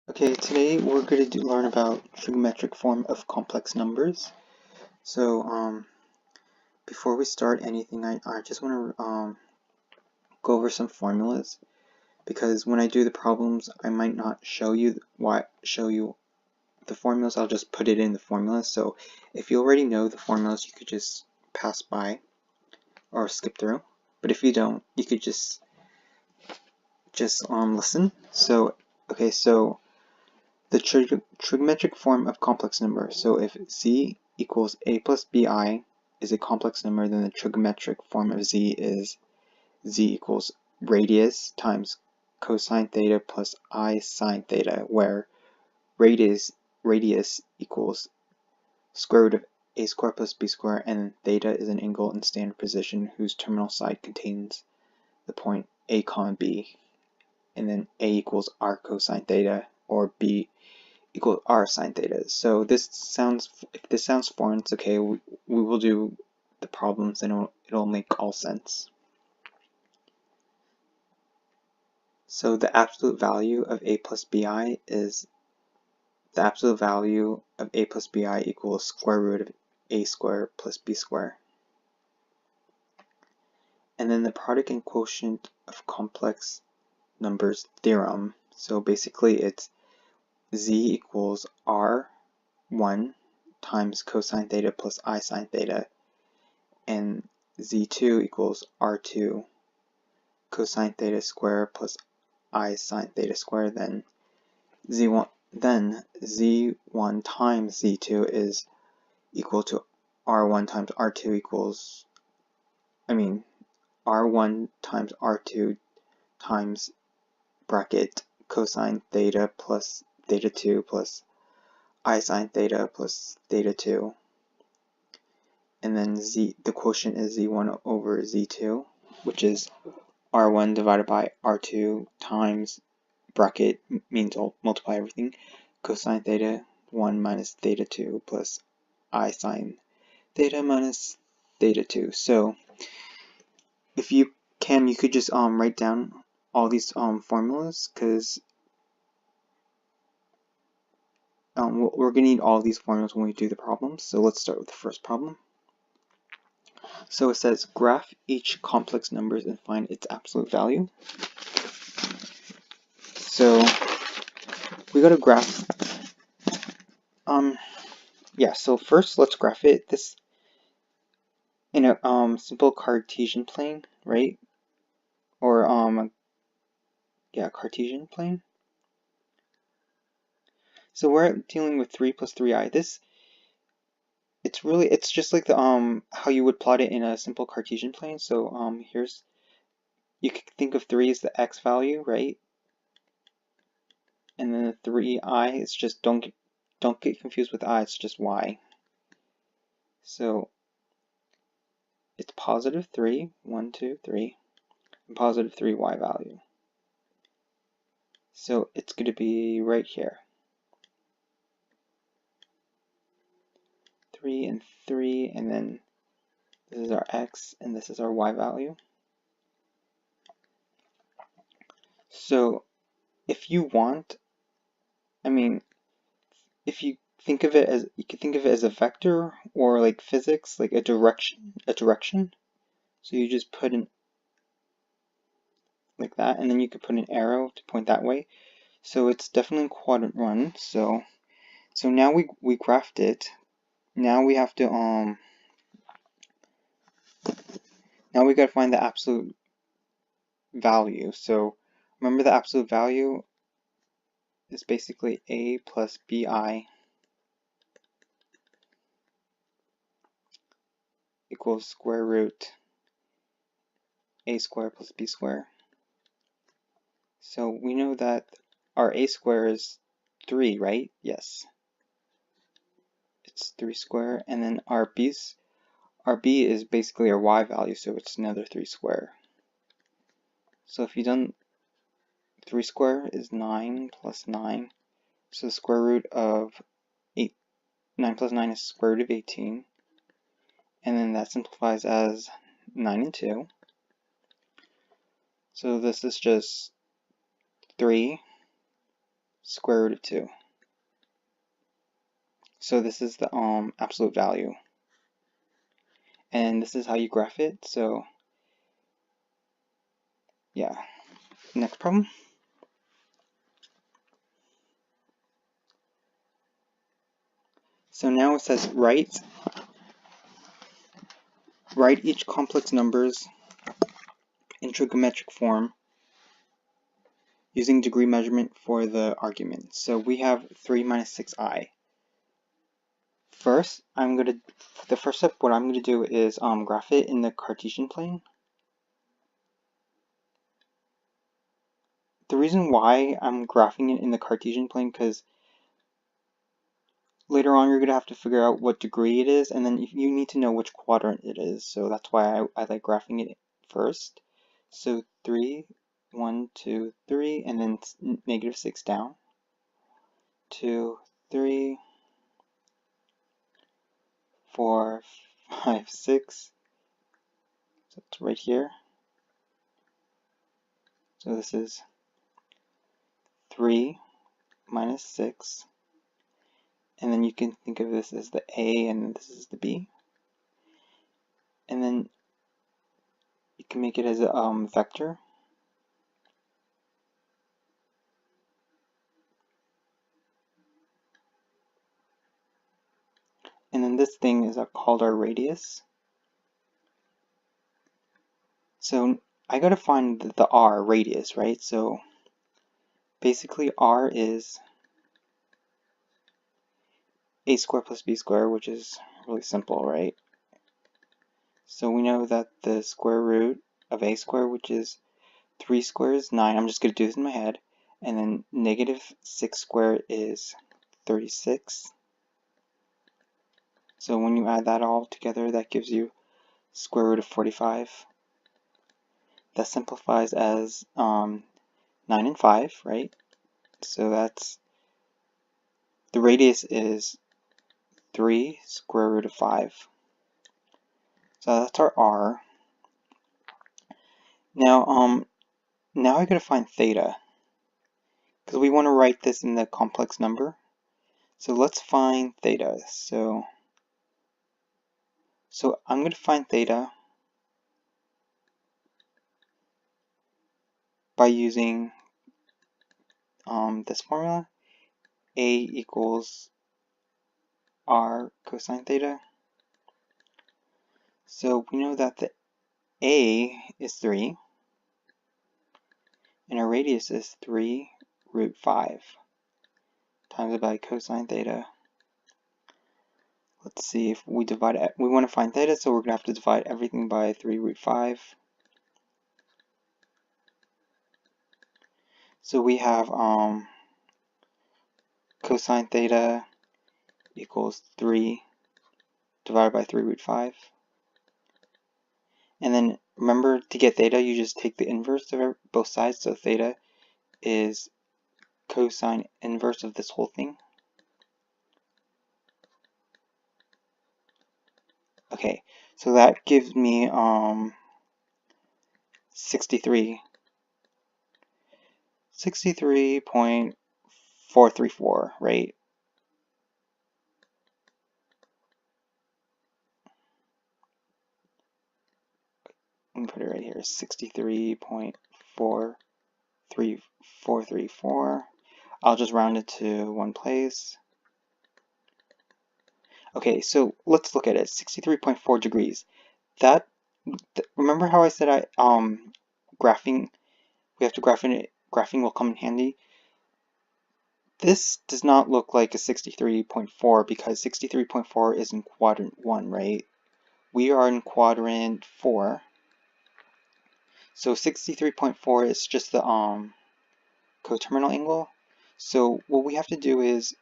Okay, today we're going to learn about trigonometric form of complex numbers. So, before we start anything, I just want to go over some formulas, because when I do the problems, I might not show you the formulas. I'll just put it in the formulas. So, if you already know the formulas, you could just pass by or skip through. But if you don't, you could just listen. So, okay, so the trigonometric form of complex number. So if z equals a plus bi is a complex number, then the trigonometric form of z is z equals radius times cosine theta plus I sine theta, where radius equals square root of a squared plus b squared, and theta is an angle in standard position whose terminal side contains the point a comma b, and then a equals r cosine theta, or b equal r sine theta. So if this sounds foreign, it's okay. We will do the problems and it'll make all sense. So the absolute value of a plus bi is the absolute value of a plus bi equals square root of a squared plus b squared. And then the product and quotient of complex numbers theorem. So basically it's z equals r1 times cosine theta plus I sine theta, and z2 equals r2 cosine theta squared plus I sine theta squared. Then z1 times z2 is equal to r1 times r2 equals, r1 times r2 times bracket cosine theta plus theta 2 plus I sine theta plus theta 2. And then the quotient is z1 over z2, which is r1 divided by r2 times bracket means I'll multiply everything, cosine theta 1 minus theta 2 plus I sine theta minus theta 2. So if you can, you could just write down all these formulas, because we're going to need all these formulas when we do the problems. So let's start with the first problem. So it says graph each complex numbers and find its absolute value. So we got to graph. So first let's graph it this in a simple Cartesian plane, right? Or Cartesian plane. So we're dealing with 3 plus 3i. It's just like the how you would plot it in a simple Cartesian plane. So you could think of 3 as the x value, right? And then the 3i is just, don't get confused with I, it's just y. So it's positive 3, 1, 2, 3, and positive 3y value. So it's going to be right here. 3 and 3, and then this is our x and this is our y value. So if you want, if you think of it as, you could think of it as a vector, or like physics, like a direction. So you just put in like that, and then you could put an arrow to point that way. So it's definitely quadrant 1. So now we graphed it. Now we have to now we gotta find the absolute value. So remember, the absolute value is basically a plus bi equals square root a squared plus b squared. So we know that our a squared is 3, right? Yes. It's 3 squared, and then our b is basically our y value, so it's another 3 squared. So if you've done 3 squared is 9 plus 9. So the square root of 9 plus 9 is square root of 18. And then that simplifies as 9 and 2. So this is just 3 square root of 2. So this is the absolute value. And this is how you graph it. So yeah. Next problem. So now it says write each complex numbers in trigonometric form using degree measurement for the argument. So we have 3 minus 6i. First, the first step, what I'm going to do is graph it in the Cartesian plane. The reason why I'm graphing it in the Cartesian plane, because later on you're going to have to figure out what degree it is, and then you need to know which quadrant it is. So that's why I like graphing it first. So 3, 1, 2, 3, and then negative 6 down. 2, 3, 4, 5, 6. So it's right here. So this is 3 minus 6. And then you can think of this as the A and this is the B. And then you can make it as a vector. And then this thing is called our radius. So I gotta find the R, radius, right? So basically R is a squared plus b squared, which is really simple, right? So we know that the square root of a squared, which is 3 squared, is 9. I'm just gonna do this in my head. And then negative 6 squared is 36. So when you add that all together, that gives you square root of 45. That simplifies as 9 and 5, right? So that's, the radius is 3 square root of 5. So that's our R. Now, now I gotta find theta, because we want to write this in the complex number. So let's find theta. So I'm gonna find theta by using this formula, A equals R cosine theta. So we know that the A is 3, and our radius is 3 root 5 times it by cosine theta. Let's see if we divide it. We want to find theta, so we're going to have to divide everything by 3 root 5. So we have cosine theta equals 3 divided by 3 root 5. And then remember, to get theta, you just take the inverse of both sides. So theta is cosine inverse of this whole thing. Okay, so that gives me 63.434, right? Let me put it right here, 63.43434. I'll just round it to one place. Okay, so let's look at it. 63.4 degrees. Remember how I said graphing, we have to graphing will come in handy. This does not look like a 63.4 because 63.4 is in quadrant 1, right? We are in quadrant 4. So 63.4 is just the coterminal angle. So what we have to do is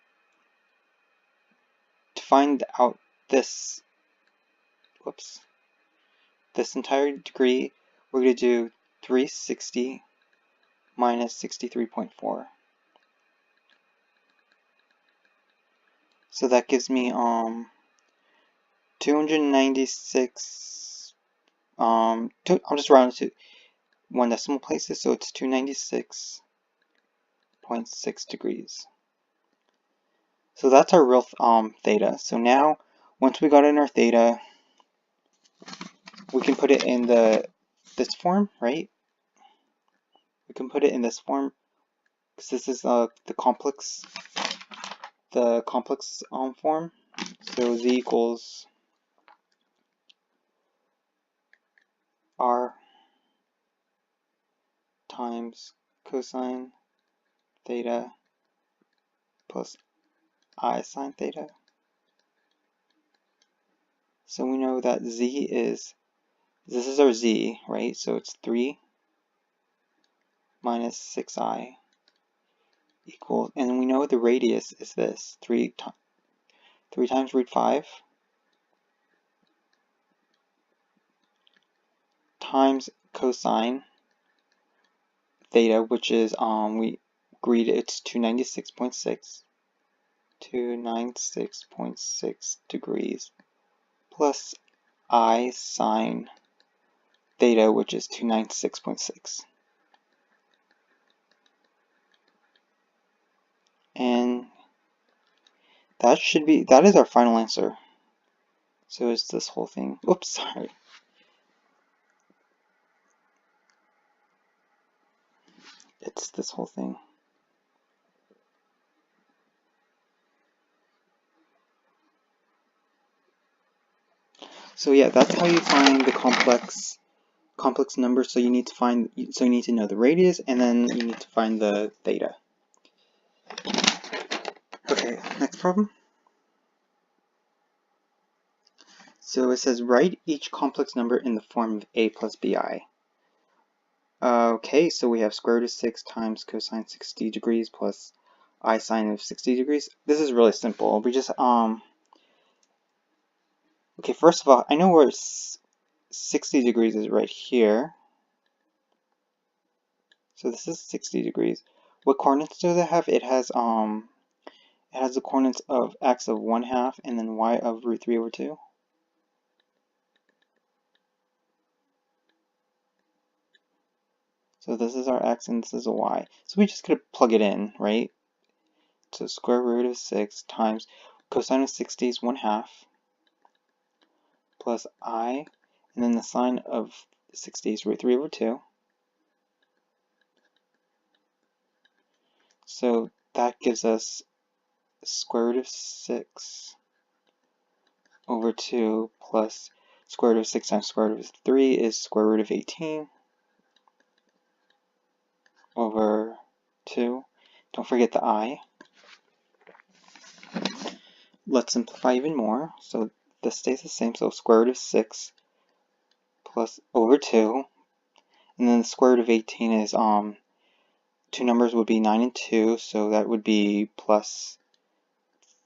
to find out this entire degree, we're going to do 360 minus 63.4. So that gives me 296, I'll just round it to one decimal places, so it's 296.4 96.6 degrees. So that's our real theta. So now, once we got in our theta, we can put it in this form, right? We can put it in this form because this is the complex form. So z equals r times cosine theta plus I sine theta. So we know that this is our z, right? So it's 3 minus 6i equals, and we know the radius is this, 3 times root 5 times cosine theta, which is, we agreed it's 296.6 degrees, plus I sine theta, which is 296.6. And that is our final answer. So it's this whole thing. Oops, sorry. It's this whole thing. So yeah, that's how you find the complex number. So you need to know the radius, and then you need to find the theta. Okay, next problem. So it says write each complex number in the form of a plus bi. Okay, so we have square root of 6 times cosine 60 degrees plus I sine of 60 degrees. This is really simple. We just okay, first of all, I know where 60 degrees is right here. So this is 60 degrees. What coordinates does it have? It has the coordinates of x of 1/2 and then y of root 3 over 2. So this is our x and this is a y. So we just gotta plug it in, right? So square root of 6 times cosine of 60 is 1/2 plus I, and then the sine of 60 is root 3 over 2. So that gives us square root of 6 over 2 plus square root of 6 times square root of 3 is square root of 18 over 2. Don't forget the I. Let's simplify even more. So this stays the same. So square root of 6 plus over 2. And then the square root of 18 is, two numbers would be 9 and 2. So that would be plus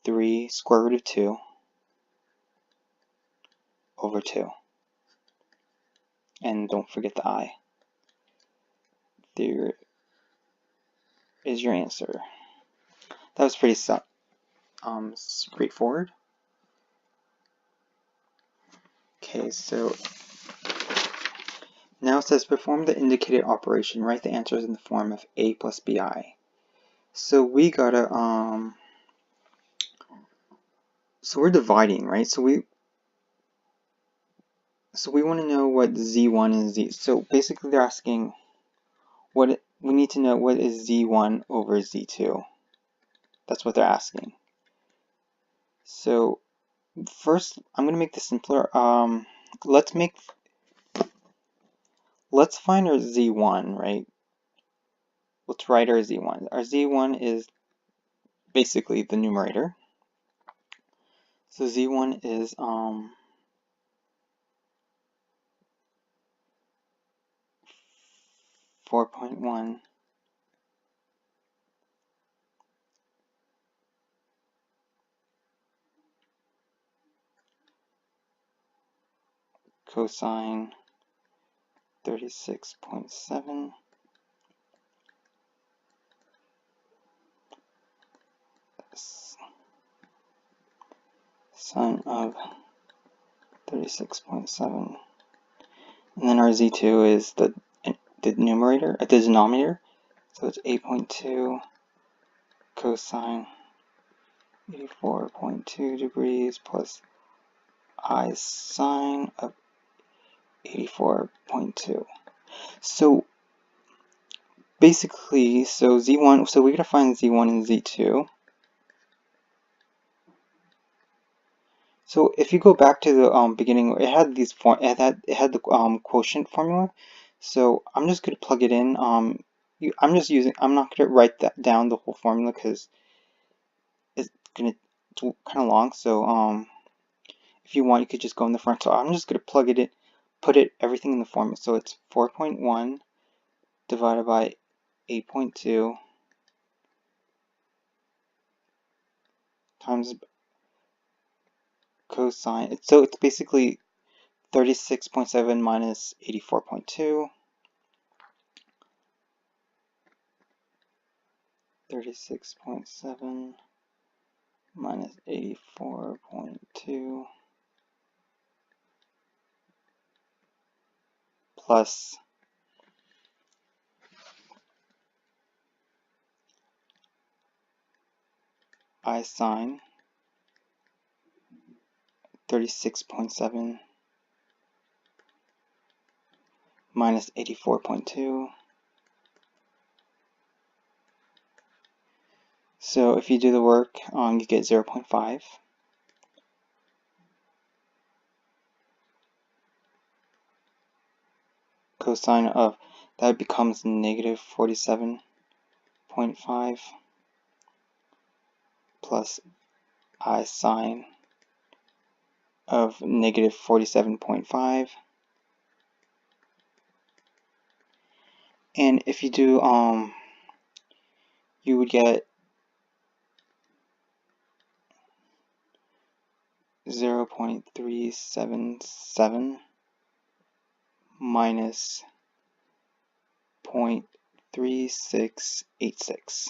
3 square root of 2 over 2. And don't forget the I. There is your answer. That was pretty straightforward. Okay, so now it says perform the indicated operation. Write the answers in the form of a plus bi. So we gotta so we're dividing, right? So we want to know what z1 and z. So basically they're asking we need to know what is z1 over z2. That's what they're asking. So first I'm gonna make this simpler. Let's find our z1, right? Let's write our z1. Our z1 is basically the numerator. So z1 is 4.1 cosine 36.7 sine of 36.7, and then our z2 is the numerator, the denominator, so it's 8.2 cosine 84.2 degrees plus I sine of 84.2. So basically, Z1, so we're going to find Z1 and Z2. So if you go back to the beginning, it had these it had the quotient formula. So I'm just going to plug it in. I'm not going to write that down the whole formula because it's kind of long. So if you want, you could just go in the front. So I'm just going to plug it in, put everything in the formula. So it's 4.1 divided by 8.2 times cosine. So it's basically 36.7 minus 84.2. 36.7 minus 84.2 plus I sine 36.7 minus 84.2. So if you do the work, you get 0.5. Cosine of that becomes negative 47.5 plus I sine of negative 47.5. And if you do, you would get 0.377 minus 0.3686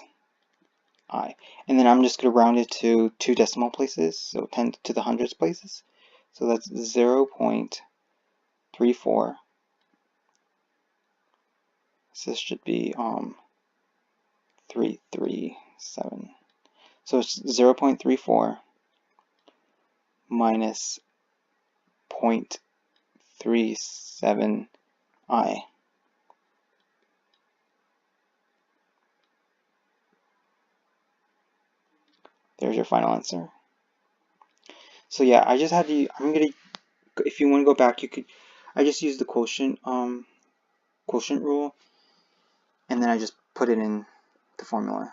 I. And then I'm just going to round it to 2 decimal places, so 10 to the hundreds places. So that's 0.34. So this should be 337. So it's 0.34 minus 0.37 I. There's your final answer. So yeah, I just had to, if you want to go back, you could, I just used the quotient rule, and then I just put it in the formula.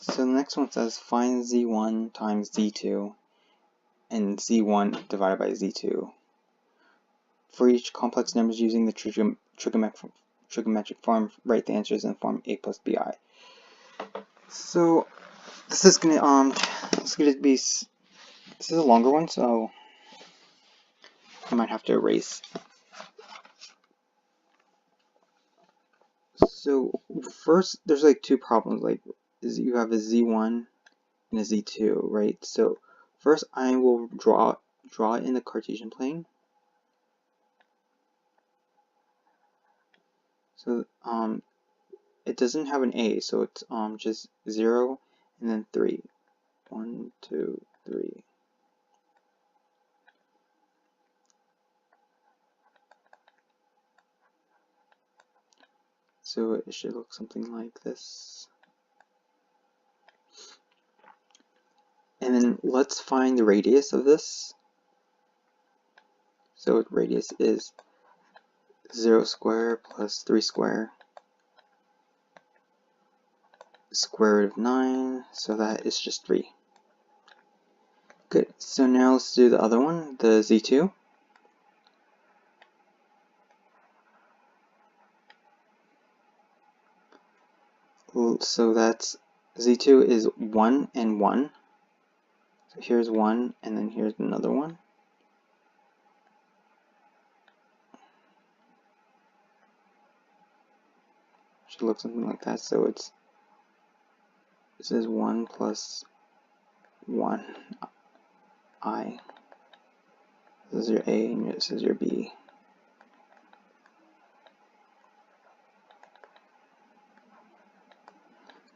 So the next one says find Z1 times Z2 and Z1 divided by Z2. For each complex numbers using the trigonometric form, write the answers in the form a+bi. So this is gonna be, this is a longer one, so I might have to erase. So first, there's like two problems. Like, you have a Z1 and a Z2, right? So first, I will draw it in the Cartesian plane. So it doesn't have an A, so it's just 0 and then 3. 1, 2, 3. So it should look something like this. And then let's find the radius of this. So radius is 0 square plus 3 square, square root of 9, so that is just 3. Good, so now let's do the other one, the Z2. So that's Z2 is 1 and 1. So here's 1, and then here's another one. Should look something like that. So this is 1 plus 1 I. This is your A and this is your B.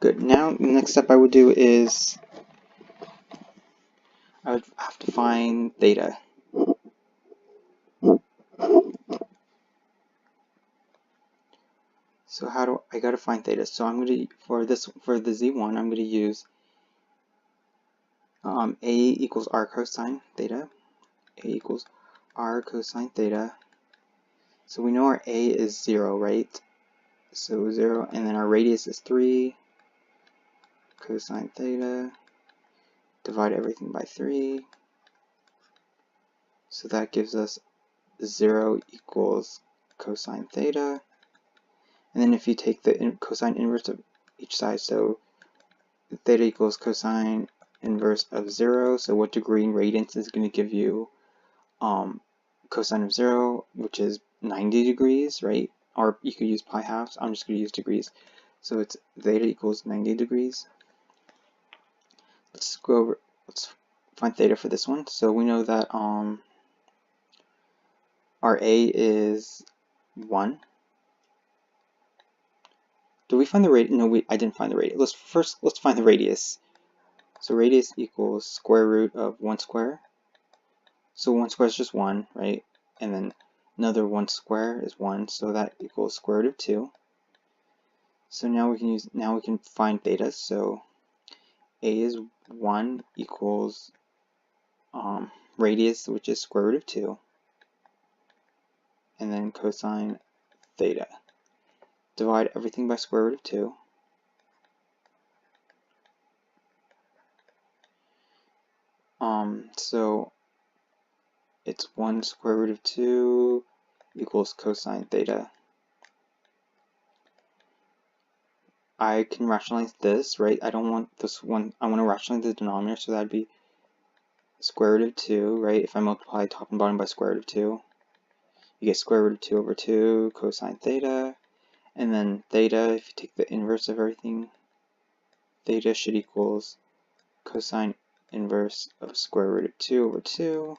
Good. Now the next step I would do is I would have to find theta. So how do I gotta find theta? So I'm gonna for the z1 I'm gonna use a equals r cosine theta. A equals r cosine theta. So we know our a is 0, right? So 0, and then our radius is 3 cosine theta. Divide everything by 3. So that gives us 0 equals cosine theta. And then if you take the cosine inverse of each side, so theta equals cosine inverse of 0. So what degree in radians is going to give you cosine of 0, which is 90 degrees, right? Or you could use pi halves. I'm just going to use degrees. So it's theta equals 90 degrees. Let's go over, let's find theta for this one. So we know that our a is 1. Did we find the radius? No, I didn't find the radius. Let's find the radius. So radius equals square root of 1 square. So 1 square is just 1, right? And then another 1 square is 1, so that equals square root of 2. So now we can find theta. So a is 1 equals radius, which is square root of 2, and then cosine theta. Divide everything by square root of 2. So it's 1 square root of 2 equals cosine theta. I can rationalize this, right? I don't want this one, I want to rationalize the denominator, so that'd be square root of 2, right? If I multiply top and bottom by square root of 2, you get square root of 2 over 2 cosine theta. And then theta, if you take the inverse of everything, theta should equals cosine inverse of square root of 2 over 2.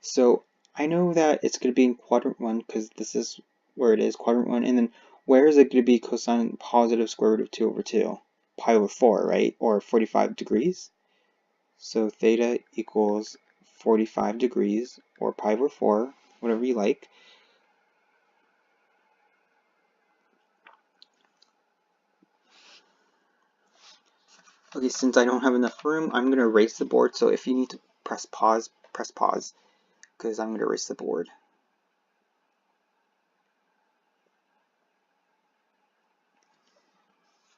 So I know that it's going to be in quadrant 1 because this is where it is, quadrant 1. And then where is it going to be cosine positive square root of 2 over 2? Pi over 4, right? Or 45 degrees. So theta equals 45 degrees, or pi over 4, whatever you like. Okay, since I don't have enough room, I'm going to erase the board. So if you need to press pause, because I'm going to erase the board.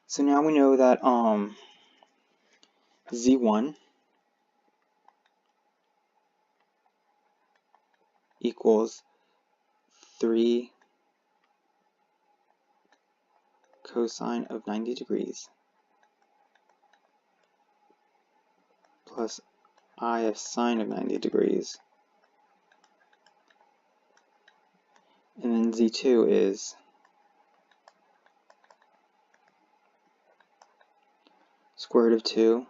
So now we know that z1 equals 3 cosine of 90 degrees plus I of sine of 90 degrees. And then z2 is square root of 2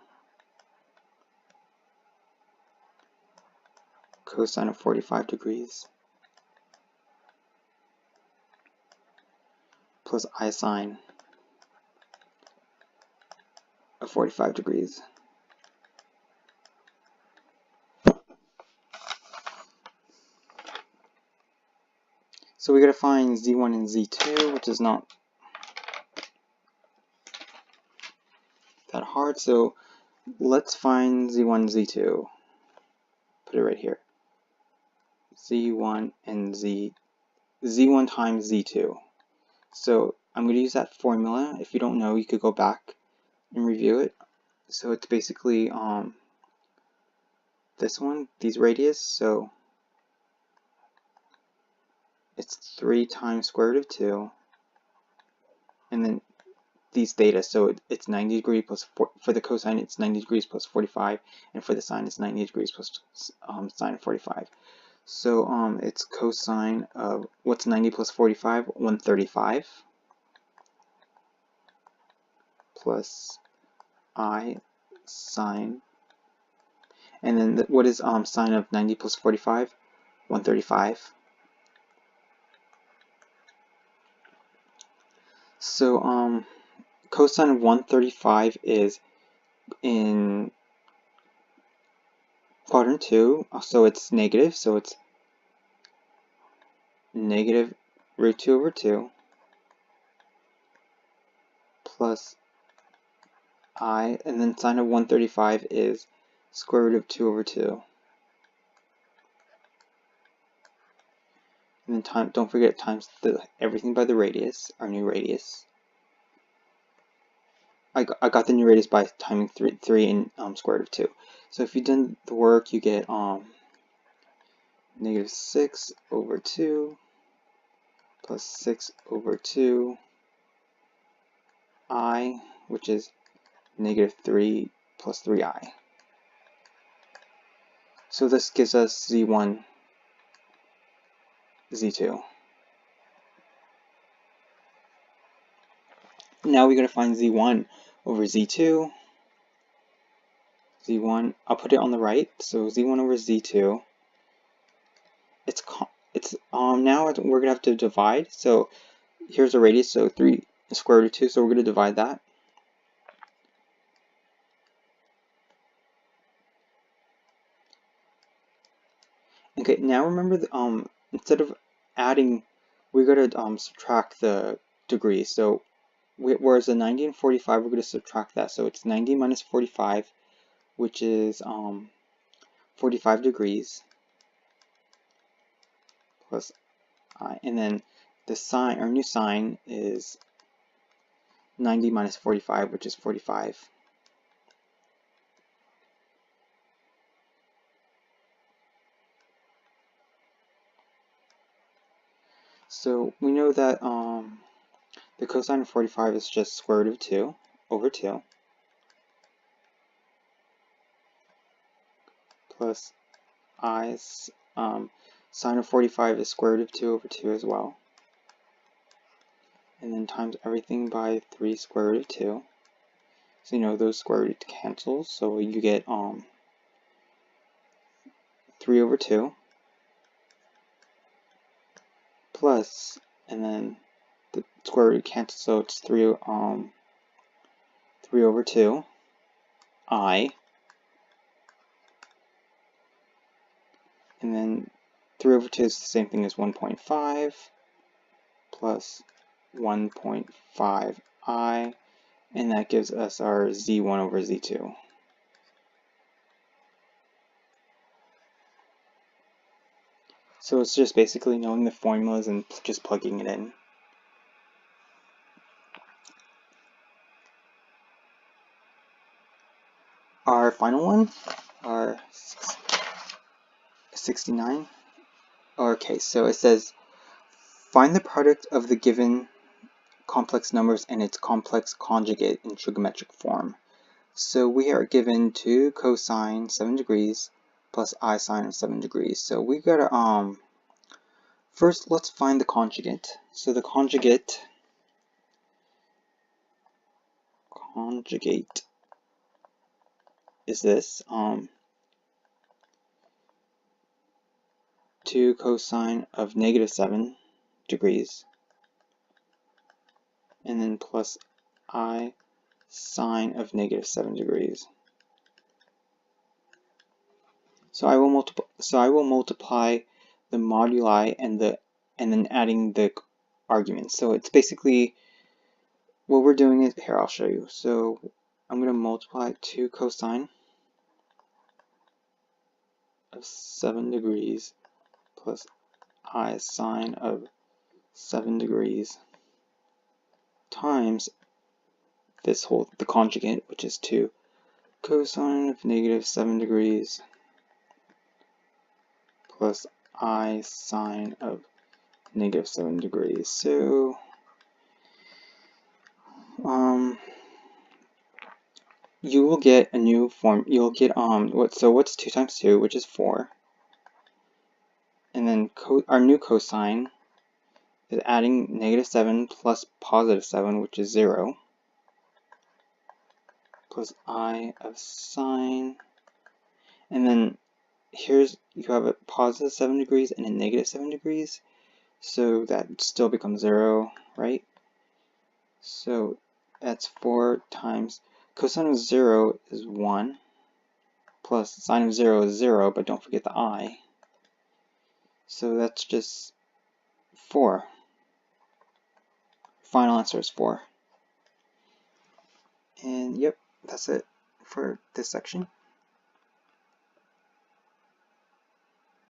cosine of 45 degrees plus I sine of 45 degrees. So we gotta find z1 and z2, which is not that hard. So let's find z1 and z2. Put it right here. z1 and z1 times z2. So I'm going to use that formula. If you don't know, you could go back and review it. So it's basically this one, these radius. So it's 3 times square root of 2, and then these theta. So it's 90 degrees plus for the cosine, it's 90 degrees plus 45, and for the sine, it's 90 degrees plus sine of 45. So it's cosine of, what's 90 plus 45? 135 plus I sine, and then what is sine of 90 plus 45? 135. So cosine of 135 is in quadrant 2, so it's negative, so it's negative root 2 over 2 plus I, and then sine of 135 is square root of 2 over 2. And then don't forget times everything by the radius, our new radius. I got the new radius by timing 3 and square root of 2. So if you've done the work, you get negative 6 over 2 plus 6 over 2 I, which is negative 3 plus 3I. So this gives us Z1, Z2. Now we got to find Z1 over Z2. Z1, I'll put it on the right, so Z1 over Z2. Now we're gonna have to divide. So here's a radius, so 3 square root of 2, so we're gonna divide that. Okay, now remember instead of adding, we gotta subtract the degrees. So whereas the 90 and 45, we're gonna subtract that. So it's 90 minus 45, which is 45 degrees plus I, and then the sign, our new sign is 90 minus 45, which is 45. So we know that the cosine of 45 is just square root of 2 over 2 plus I, sine of 45 is square root of 2 over 2 as well. And then times everything by 3 square root of 2. So you know those square root cancels, so you get 3 over 2 plus, and then the square root cancels, so it's 3 over 2 I, and then 3 over 2 is the same thing as 1.5 plus 1.5 I, and that gives us our Z1 over Z2. So it's just basically knowing the formulas and just plugging it in. Our final one, our 69. Okay, so it says, find the product of the given complex numbers and its complex conjugate in trigonometric form. So we are given 2 cosine 7 degrees plus I sine of 7 degrees. So we gotta first let's find the conjugate. So the conjugate is this 2 cosine of negative 7 degrees and then plus I sine of negative 7 degrees. So I will multiply the moduli and then adding the arguments. So it's basically what we're doing is, here I'll show you. So I'm going to multiply 2 cosine of 7 degrees plus I sine of 7 degrees times the conjugate, which is 2 cosine of negative 7 degrees plus I sine of negative 7 degrees. So you will get a new form. You'll get what's 2 times 2, which is 4, and then our new cosine is adding negative 7 plus positive 7, which is 0, plus I of sine, and then you have a positive 7 degrees and a negative 7 degrees, so that still becomes 0, right? So That's 4 times cosine of 0 is 1, plus sine of 0 is 0, but don't forget the I. So that's just 4. Final answer is 4. And yep, that's it for this section.